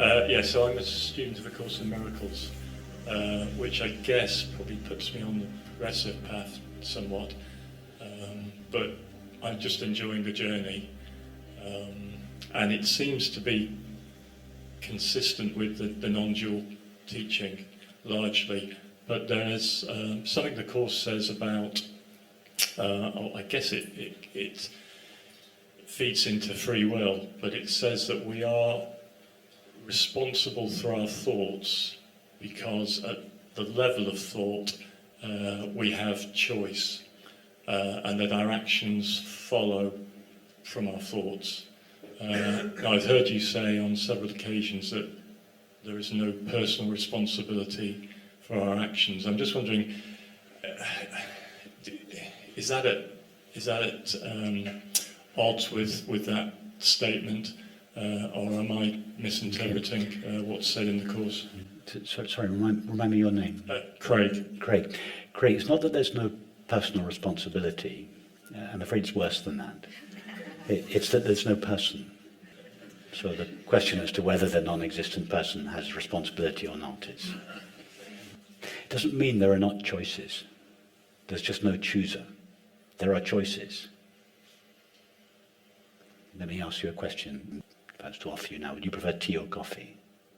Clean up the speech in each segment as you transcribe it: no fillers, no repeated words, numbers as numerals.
Yeah, so I'm a student of A Course in Miracles, which I guess probably puts me on the progressive path somewhat, but I'm just enjoying the journey, and it seems to be consistent with the non-dual teaching largely, but there's something the Course says about, I guess it feeds into free will, but it says that we are responsible for our thoughts because at the level of thought we have choice, and that our actions follow from our thoughts. Now I've heard you say on several occasions that there is no personal responsibility for our actions. I'm just wondering, is that at odds with that statement, or am I misinterpreting what's said in the Course? Sorry, remind me your name. Craig. Craig, it's not that there's no personal responsibility. I'm afraid it's worse than that. It's that there's no person. So the question as to whether the non-existent person has responsibility or not is... It doesn't mean there are not choices. There's just no chooser. There are choices. Let me ask you a question. Perhaps to offer you now. Would you prefer tea or coffee?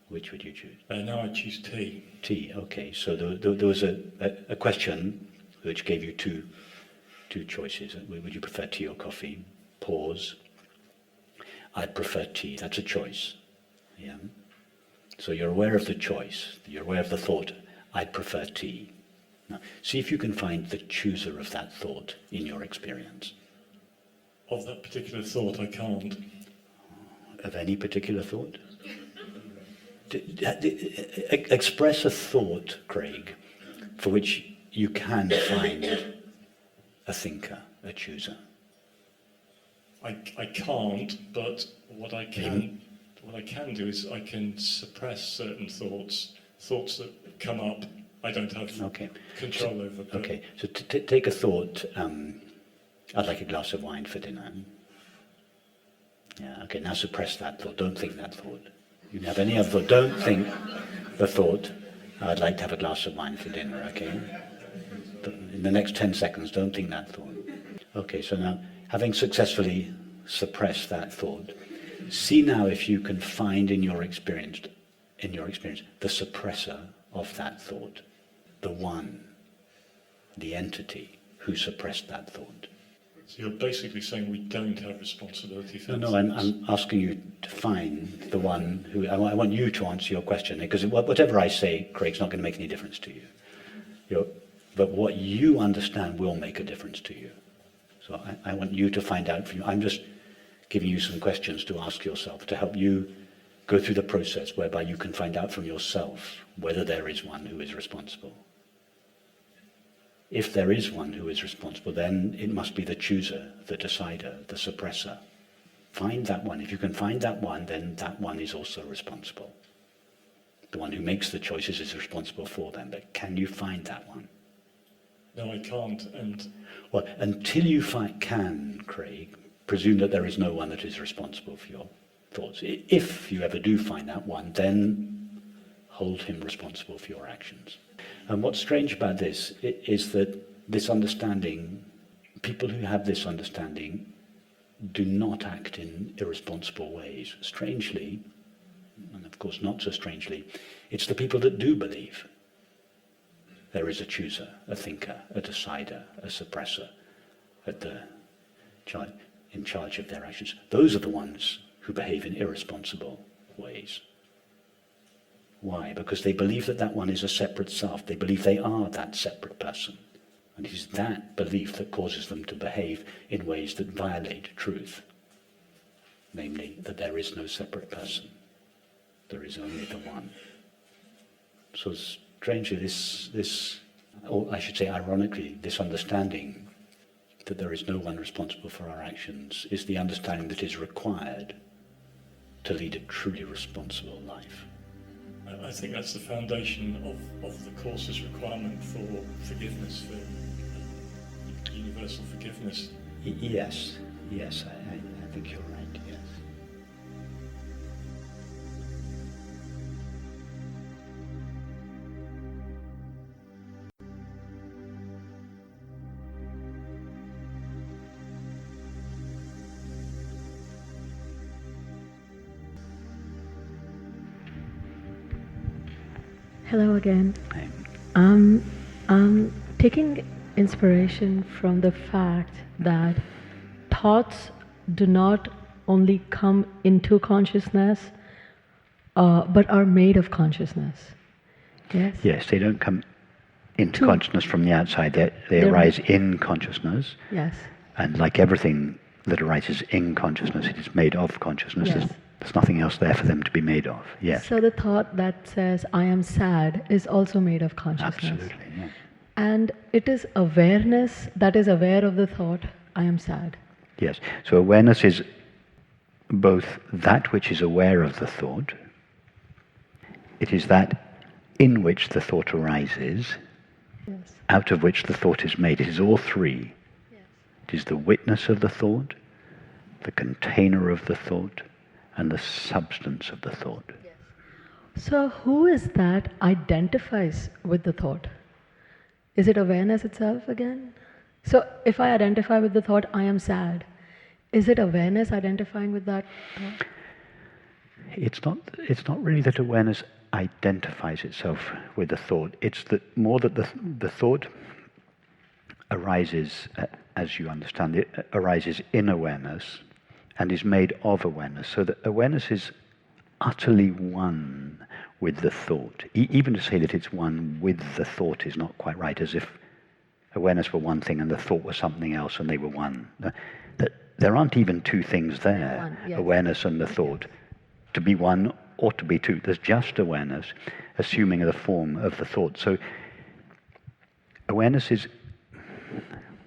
Which would you choose? No, I choose tea. Tea, okay. So there was a question which gave you two choices. Would you prefer tea or coffee? Pause. I'd prefer tea. That's a choice. Yeah. So you're aware of the choice. You're aware of the thought, I'd prefer tea. Now, see if you can find the chooser of that thought in your experience. Of that particular thought, I can't. Of any particular thought? Express a thought, Craig, for which you can find a thinker, a chooser. I can't, but what I can do is I can suppress certain thoughts that come up. I don't have control over. But okay, so take a thought. I'd like a glass of wine for dinner. Yeah, okay, now suppress that thought. Don't think that thought. You can have any other thought. Don't think the thought, I'd like to have a glass of wine for dinner, okay? In the next 10 seconds, don't think that thought. Okay, so now, having successfully suppressed that thought, see now if you can find in your experience, the suppressor of that thought, the one, the entity who suppressed that thought. So you're basically saying we don't have responsibility for No, I'm asking you to find the one who... I want you to answer your question, because whatever I say, Craig's not going to make any difference to you. But what you understand will make a difference to you. So I want you to find out for you. I'm just giving you some questions to ask yourself, to help you go through the process whereby you can find out from yourself whether there is one who is responsible. If there is one who is responsible, then it must be the chooser, the decider, the suppressor. Find that one. If you can find that one, then that one is also responsible. The one who makes the choices is responsible for them. But can you find that one? No, I can't. Well, until you can, Craig, presume that there is no one that is responsible for your thoughts. If you ever do find that one, then hold him responsible for your actions. And what's strange about this is that this understanding, people who have this understanding do not act in irresponsible ways. Strangely, and of course not so strangely, it's the people that do believe there is a chooser, a thinker, a decider, a suppressor in charge of their actions. Those are the ones who behave in irresponsible ways. Why? Because they believe that one is a separate self. They believe they are that separate person. And it is that belief that causes them to behave in ways that violate truth. Namely, that there is no separate person. There is only the one. So strangely, or I should say ironically, this understanding that there is no one responsible for our actions is the understanding that is required to lead a truly responsible life. I think that's the foundation of the Course's requirement for forgiveness, for universal forgiveness. Yes, I think you're right, yes. Hello again. Um, I'm taking inspiration from the fact that thoughts do not only come into consciousness, but are made of consciousness. Yes? Yes, they don't come into True. consciousness from the outside. They They're- arise in consciousness. Yes. And like everything that arises in consciousness, it is made of consciousness. Yes. There's nothing else there for them to be made of. Yes, So the thought that says, I am sad, is also made of consciousness. absolutely. Yes. And it is awareness that is aware of the thought, I am sad. Yes. So awareness is both that which is aware of the thought, it is that in which the thought arises, Yes. out of which the thought is made. It is all three. Yes. It is the witness of the thought, the container of the thought, and the substance of the thought. So who is that identifies with the thought? Is it awareness itself again? So if I identify with the thought, I am sad, is it awareness identifying with that thought? It's not really that awareness identifies itself with the thought. It's that more that the thought arises, as you understand it, arises in awareness and is made of awareness. So that awareness is utterly one with the thought. Even to say that it's one with the thought is not quite right, as if awareness were one thing and the thought was something else and they were one. There aren't even two things there, One, yes. awareness and the thought. To be one or to be two. There's just awareness, assuming the form of the thought. So awareness is,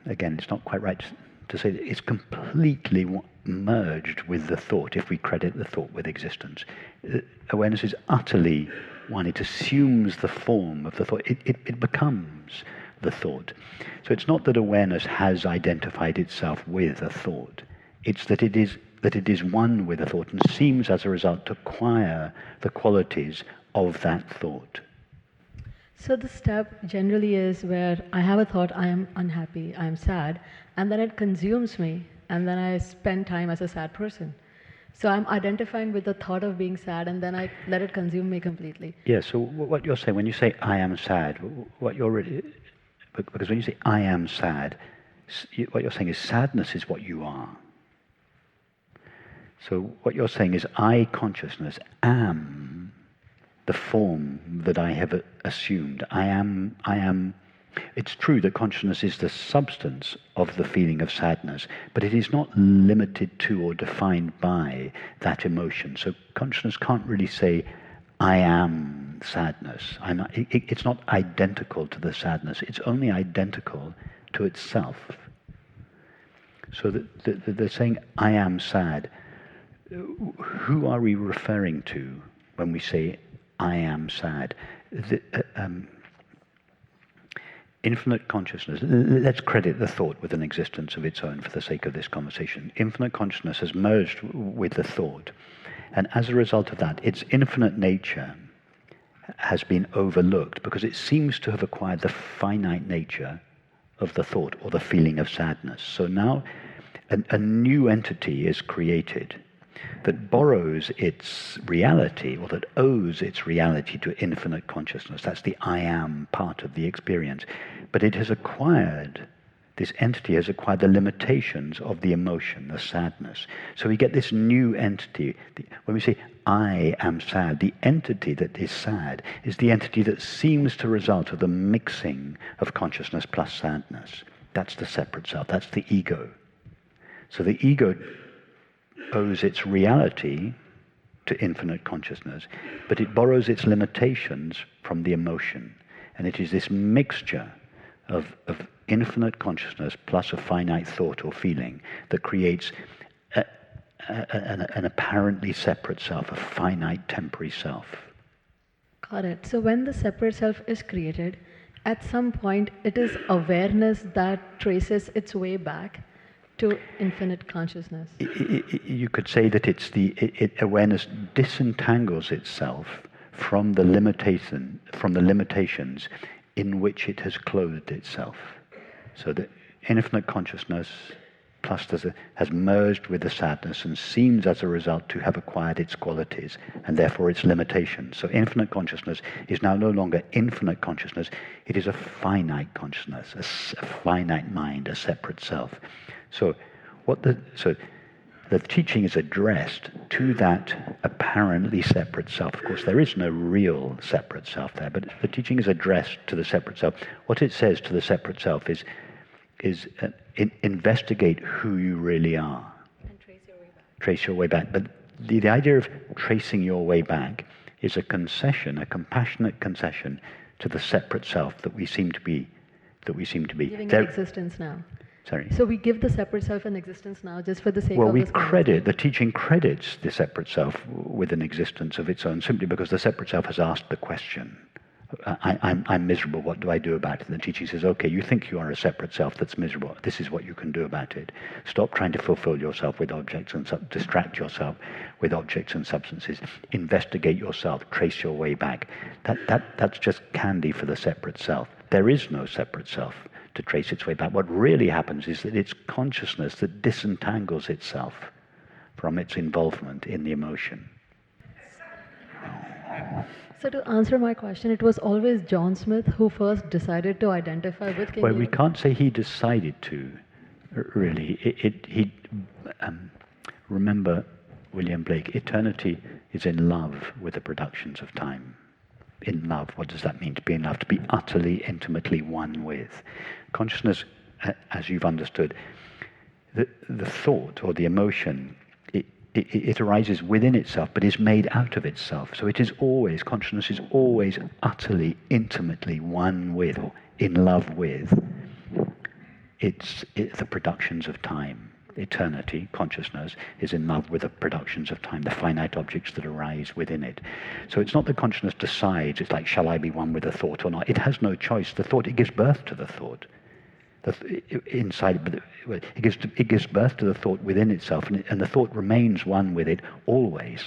again, it's not quite right to say that it's completely merged with the thought, if we credit the thought with existence. Awareness is utterly one. It assumes the form of the thought. It becomes the thought. So it's not that awareness has identified itself with a thought. It's that it is one with a thought and seems as a result to acquire the qualities of that thought. So the step generally is where I have a thought, I am unhappy, I am sad, and then it consumes me, and then I spend time as a sad person. So I'm identifying with the thought of being sad, and then I let it consume me completely. Yeah, so what you're saying, when you say I am sad, what you're really, because when you say I am sad, what you're saying is sadness is what you are. So what you're saying is I, consciousness, am the form that I have assumed. I am. It's true that consciousness is the substance of the feeling of sadness, but it is not limited to or defined by that emotion. So consciousness can't really say, I am sadness. It's not identical to the sadness. It's only identical to itself. So they're saying, I am sad. Who are we referring to when we say, I am sad? Infinite consciousness, let's credit the thought with an existence of its own for the sake of this conversation. Infinite consciousness has merged with the thought, and as a result of that, its infinite nature has been overlooked because it seems to have acquired the finite nature of the thought or the feeling of sadness. So now a new entity is created that borrows its reality, or that owes its reality to infinite consciousness. That's the I am part of the experience. But it has acquired, this entity has acquired the limitations of the emotion, the sadness. So we get this new entity. When we say, I am sad, the entity that is sad is the entity that seems to result of the mixing of consciousness plus sadness. That's the separate self. That's the ego. So the ego owes its reality to infinite consciousness, but it borrows its limitations from the emotion. And it is this mixture of infinite consciousness plus a finite thought or feeling that creates an apparently separate self, a finite temporary self. Got it. So when the separate self is created, at some point it is awareness that traces its way back to infinite consciousness. You could say that it's awareness disentangles itself from the limitations in which it has clothed itself. So the infinite consciousness has merged with the sadness and seems as a result to have acquired its qualities and therefore its limitations. So infinite consciousness is now no longer infinite consciousness, it is a finite consciousness, a finite mind, a separate self. So the teaching is addressed to that apparently separate self. Of course, there is no real separate self there, but the teaching is addressed to the separate self. What it says to the separate self is investigate who you really are. And trace your way back. Trace your way back. But the idea of tracing your way back is a concession, a compassionate concession to the separate self that we seem to be. Giving it existence now. Sorry. So we give the separate self an existence now just for the sake Well, of this the teaching credits the separate self with an existence of its own simply because the separate self has asked the question. I'm miserable, what do I do about it? And the teaching says, okay, you think you are a separate self that's miserable. This is what you can do about it. Stop trying to fulfill yourself with objects and distract yourself with objects and substances. Investigate yourself, trace your way back. That's just candy for the separate self. There is no separate self to trace its way back. What really happens is that it's consciousness that disentangles itself from its involvement in the emotion. So to answer my question, it was always John Smith who first decided to identify with King Well, we Lear? can't say he decided to, really. Remember William Blake, eternity is in love with the productions of time. In love, what does that mean, to be in love? To be utterly, intimately one with. Consciousness, as you've understood, the thought or the emotion, it arises within itself, but is made out of itself. So consciousness is always utterly, intimately one with, or in love with. It's the productions of time. Eternity, consciousness, is in love with the productions of time, the finite objects that arise within it. So it's not that consciousness decides, it's like, shall I be one with the thought or not? It has no choice. The thought, it gives birth to the thought. It gives birth to the thought within itself, and the thought remains one with it always.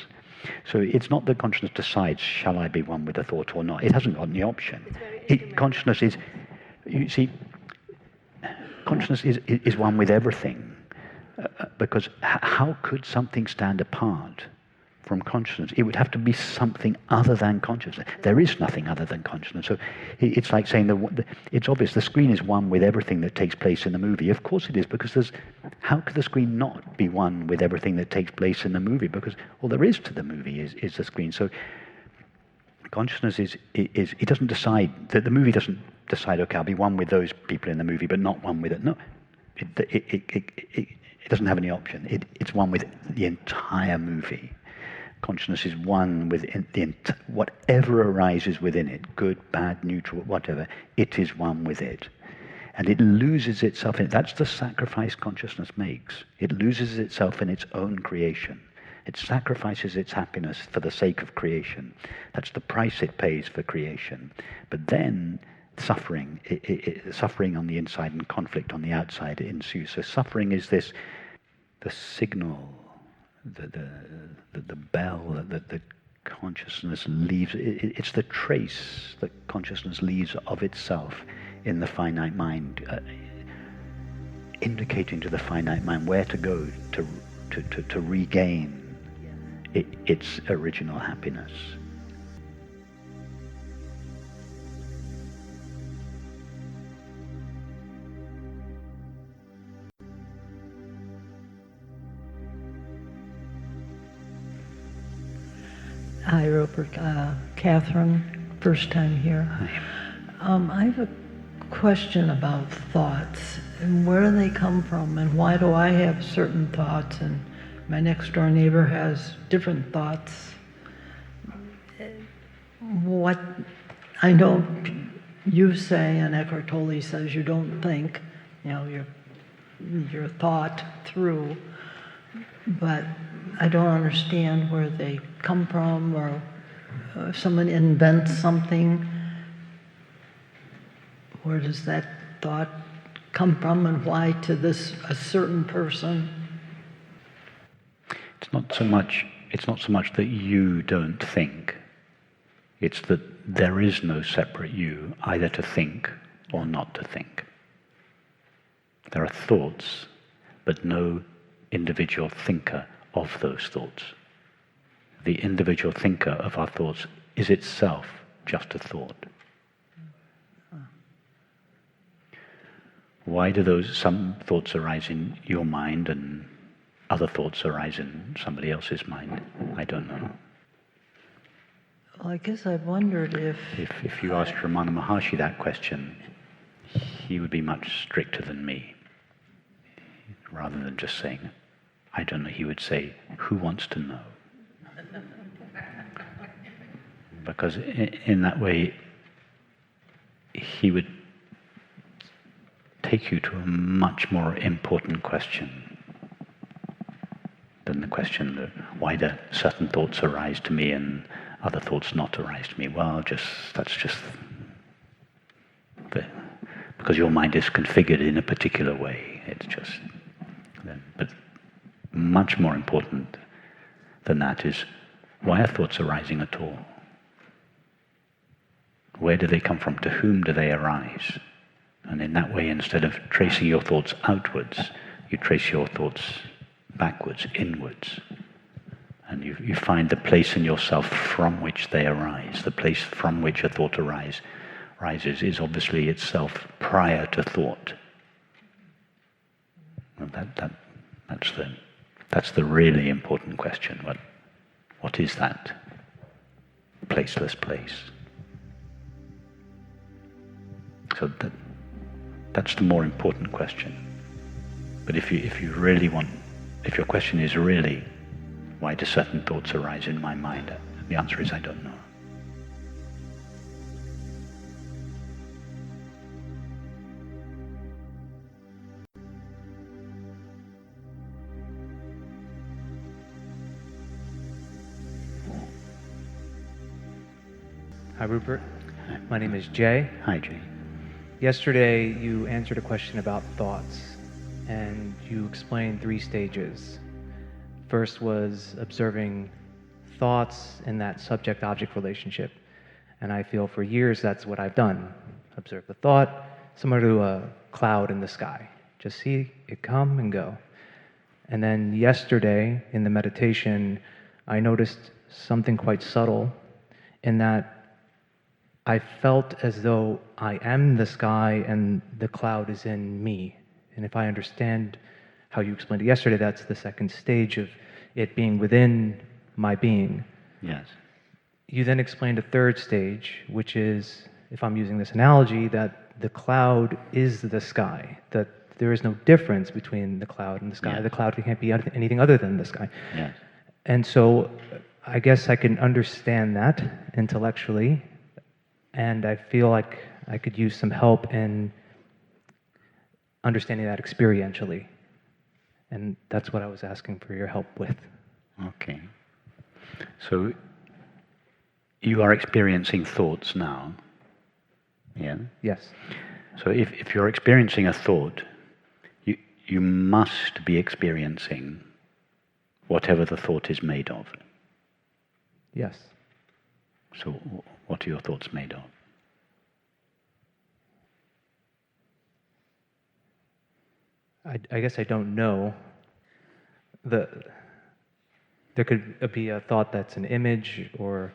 So it's not that consciousness decides, shall I be one with the thought or not? It hasn't got any option. Consciousness is, you see, consciousness is one with everything. Because how could something stand apart from consciousness? It would have to be something other than consciousness. There is nothing other than consciousness. So it's like saying it's obvious the screen is one with everything that takes place in the movie. Of course it is, because how could the screen not be one with everything that takes place in the movie? Because all there is to the movie is the screen. So consciousness is it doesn't decide, that the movie doesn't decide, okay, I'll be one with those people in the movie, but not one with it. No, it doesn't have any option. It's one with the entire movie. Consciousness is one with whatever arises within it, good, bad, neutral, whatever, it is one with it. And it loses itself in it. That's the sacrifice consciousness makes. It loses itself in its own creation. It sacrifices its happiness for the sake of creation. That's the price it pays for creation. But then suffering on the inside and conflict on the outside ensues. So suffering is the signal, the bell that the consciousness leaves. It's the trace that consciousness leaves of itself in the finite mind, indicating to the finite mind where to go to regain its original happiness. Hi, Rupert. Catherine, first time here. I have a question about thoughts and where they come from, and why do I have certain thoughts and my next door neighbor has different thoughts. What I know you say, and Eckhart Tolle says, you don't think, your thought through, but I don't understand where they come from, or if someone invents something, where does that thought come from and why to a certain person? It's not so much that you don't think. It's that there is no separate you, either to think or not to think. There are thoughts, but no individual thinker of those thoughts. The individual thinker of our thoughts is itself just a thought. Why do some thoughts arise in your mind and other thoughts arise in somebody else's mind? I don't know. Well, I guess I wondered if you asked Ramana Maharshi that question, he would be much stricter than me. Rather than just saying, I don't know, he would say, who wants to know? Because in that way, he would take you to a much more important question than the question that why do certain thoughts arise to me and other thoughts not arise to me. Well, that's just because your mind is configured in a particular way. It's just, but much more important than that is, why are thoughts arising at all? Where do they come from? To whom do they arise? And in that way, instead of tracing your thoughts outwards, you trace your thoughts backwards, inwards. And you find the place in yourself from which they arise. The place from which a thought rises is obviously itself prior to thought. And that's the really important question. What is that placeless place? So that's the more important question. But if your question is really, why do certain thoughts arise in my mind? The answer is, I don't know. Hi, Rupert. My name is Jay. Hi, Jay. Yesterday, you answered a question about thoughts, and you explained 3 stages. First was observing thoughts in that subject-object relationship, and I feel for years that's what I've done. Observe the thought, similar to a cloud in the sky. Just see it come and go. And then yesterday, in the meditation, I noticed something quite subtle in that I felt as though I am the sky and the cloud is in me. And if I understand how you explained it yesterday, that's the second stage of it being within my being. Yes. You then explained a third stage, which is, if I'm using this analogy, that the cloud is the sky, that there is no difference between the cloud and the sky. Yes. The cloud can't be anything other than the sky. Yes. And so I guess I can understand that intellectually, and I feel like I could use some help in understanding that experientially. And that's what I was asking for your help with. Okay. So you are experiencing thoughts now. Yeah? Yes. So if you're experiencing a thought, you must be experiencing whatever the thought is made of. Yes. So what are your thoughts made of? I guess I don't know. There could be a thought that's an image or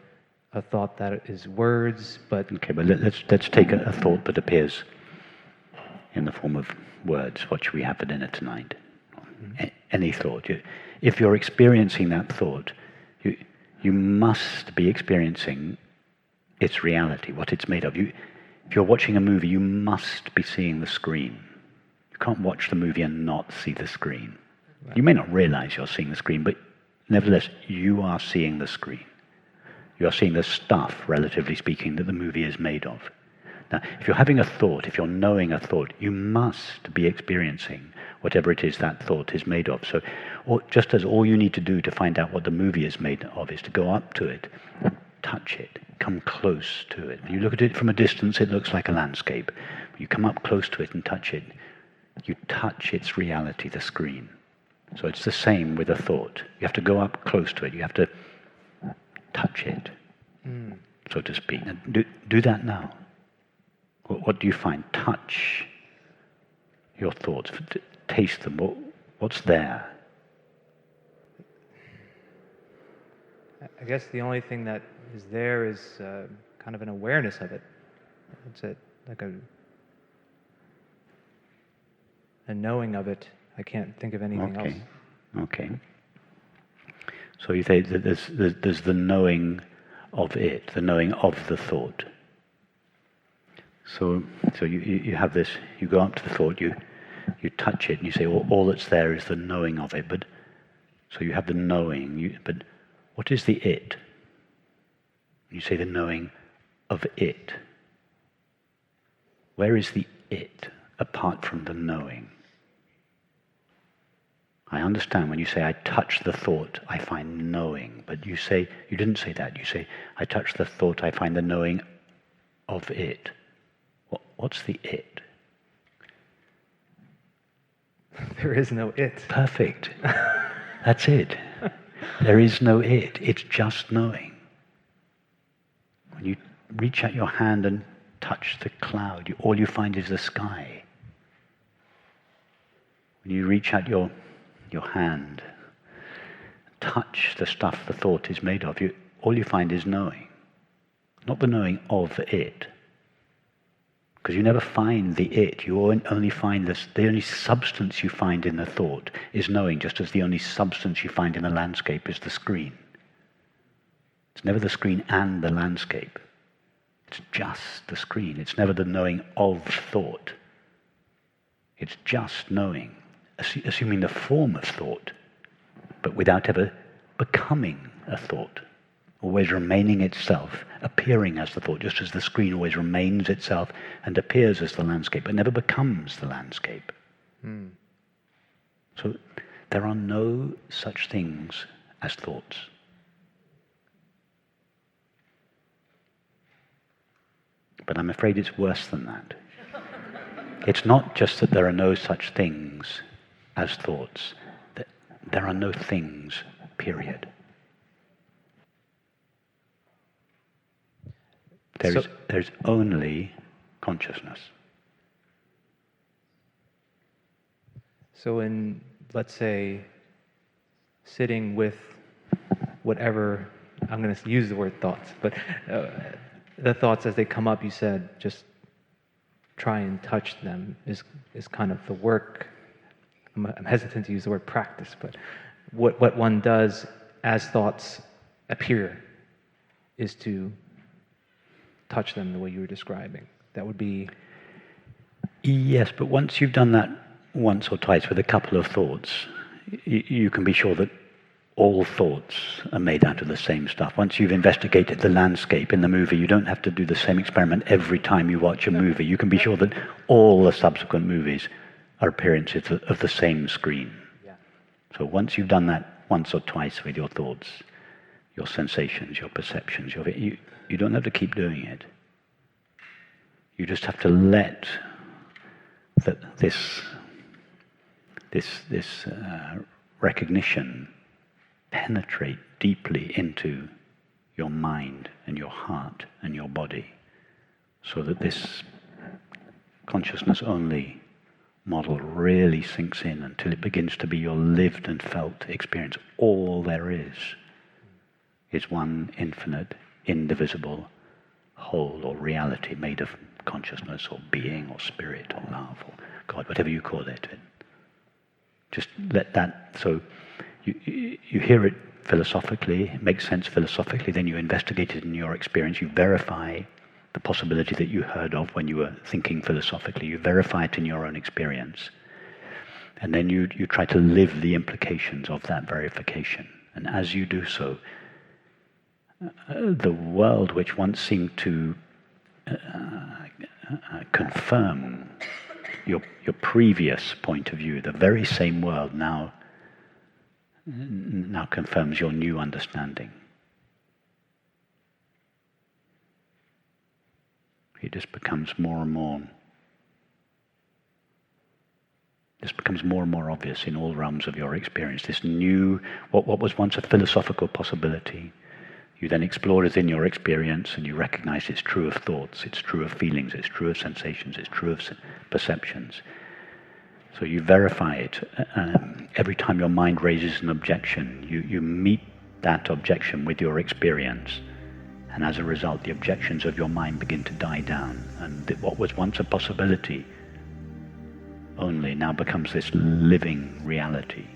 a thought that is words, but... Okay, but let's take a thought that appears in the form of words. What should we have for dinner tonight? Mm-hmm. Any thought. If you're experiencing that thought, you must be experiencing its reality, what it's made of. If you're watching a movie, you must be seeing the screen. You can't watch the movie and not see the screen. Right. You may not realize you're seeing the screen, but nevertheless, you are seeing the screen. You are seeing the stuff, relatively speaking, that the movie is made of. Now, if you're having a thought, if you're knowing a thought, you must be experiencing whatever it is that thought is made of. So, just as all you need to do to find out what the movie is made of is to go up to it, touch it, come close to it. When you look at it from a distance, it looks like a landscape. When you come up close to it and touch it, you touch its reality, the screen. So it's the same with a thought. You have to go up close to it. You have to touch it, so to speak. And do that now. What do you find? Touch your thoughts. Taste them. What What's there? I guess the only thing that is there is kind of an awareness of it. It's like a knowing of it. I can't think of anything else. Okay. So you say that there's the knowing of it, the knowing of the thought. So you have this, you go up to the thought, you touch it, and you say, all that's there is the knowing of it. But so you have the knowing, but what is the it? You say the knowing of it. Where is the it apart from the knowing? I understand when you say, I touch the thought, I find knowing. But you didn't say that. You say, I touch the thought, I find the knowing of it. What's the it? There is no it. Perfect. That's it. There is no it. It's just knowing. When you reach out your hand and touch the cloud, all you find is the sky. When you reach out your hand, touch the stuff the thought is made of, all you find is knowing. Not the knowing of it. Because you never find the it, you only find this, the only substance you find in the thought is knowing, just as the only substance you find in the landscape is the screen. It's never the screen and the landscape. It's just the screen. It's never the knowing of thought. It's just knowing, assuming the form of thought, but without ever becoming a thought. Always remaining itself, appearing as the thought, just as the screen always remains itself and appears as the landscape, but never becomes the landscape. So there are no such things as thoughts. But I'm afraid it's worse than that. It's not just that there are no such things as thoughts. There are no things, period. There's only consciousness. So in, let's say, sitting with whatever, I'm going to use the word thoughts, but the thoughts as they come up, you said, just try and touch them is kind of the work. I'm hesitant to use the word practice, but what one does as thoughts appear is to touch them the way you were describing. That would be... Yes, but once you've done that once or twice with a couple of thoughts, you can be sure that all thoughts are made out of the same stuff. Once you've investigated the landscape in the movie, you don't have to do the same experiment every time you watch a movie. You can be sure that all the subsequent movies are appearances of the same screen. Yeah. So once you've done that once or twice with your thoughts, your sensations, your perceptions, you don't have to keep doing it. You just have to let this recognition penetrate deeply into your mind and your heart and your body, so that this consciousness only model really sinks in until it begins to be your lived and felt experience. All there is one infinite, indivisible whole or reality made of consciousness or being or spirit or love or God, whatever you call it. Just let that, so you hear it philosophically, it makes sense philosophically, then you investigate it in your experience, you verify the possibility that you heard of when you were thinking philosophically, you verify it in your own experience, and then you try to live the implications of that verification. And as you do so, the world which once seemed to confirm your previous point of view, the very same world now confirms your new understanding. It just becomes more and more obvious in all realms of your experience. This new, what was once a philosophical possibility, you then explore it in your experience and you recognize it's true of thoughts, it's true of feelings, it's true of sensations, it's true of perceptions. So you verify it. Every time your mind raises an objection, you meet that objection with your experience. And as a result, the objections of your mind begin to die down. And what was once a possibility only now becomes this living reality.